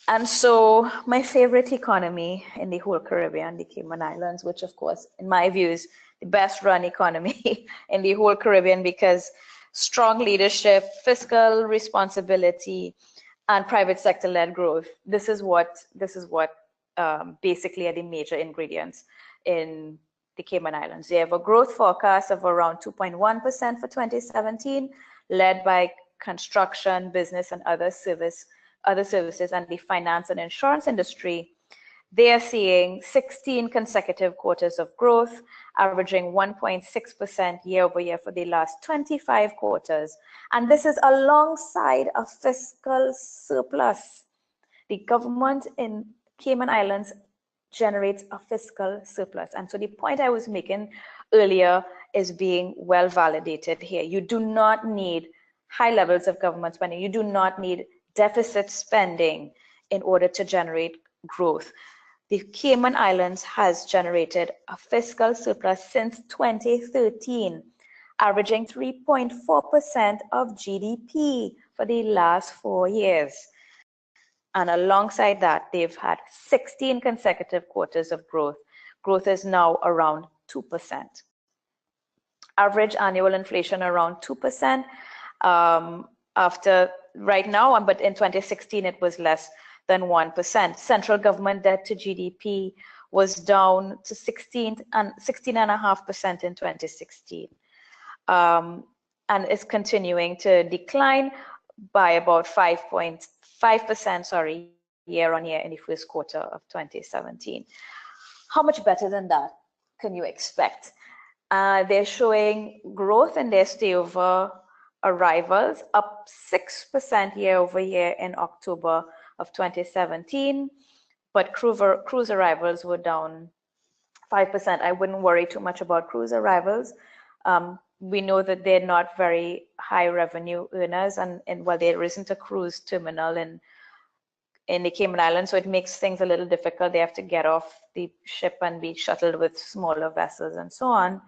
And so my favorite economy in the whole Caribbean, the Cayman Islands, which of course, in my view, is the best run economy in the whole Caribbean because strong leadership, fiscal responsibility, and private sector led growth. This is what basically are the major ingredients in the Cayman Islands. They have a growth forecast of around 2.1% for 2017, led by construction, business, and other services, and the finance and insurance industry. They are seeing 16 consecutive quarters of growth, averaging 1.6% year over year for the last 25 quarters. And this is alongside a fiscal surplus. The government in Cayman Islands generates a fiscal surplus. And so the point I was making earlier is being well validated here. You do not need high levels of government spending. You do not need deficit spending in order to generate growth. The Cayman Islands has generated a fiscal surplus since 2013, averaging 3.4% of GDP for the last 4 years. And alongside that, they've had 16 consecutive quarters of growth. Growth is now around 2%. Average annual inflation around 2%. After right now, but in 2016, it was less than 1%. Central government debt to GDP was down to 16.5% in 2016, and is continuing to decline by about 5.5%, year on year in the first quarter of 2017. How much better than that can you expect? They're showing growth in their stayover arrivals, up 6% year over year in October of 2017, but cruise arrivals were down 5%. I wouldn't worry too much about cruise arrivals. We know that they're not very high revenue earners, and well, there isn't a cruise terminal in the Cayman Islands, so it makes things a little difficult. They have to get off the ship and be shuttled with smaller vessels and so on.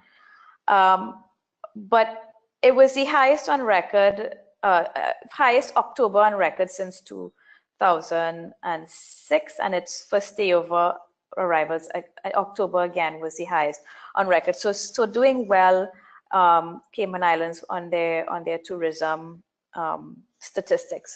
But it was the highest on record, highest October on record since 2006, and its first stayover arrivals, October again was the highest on record. So doing well, Cayman Islands on their tourism statistics.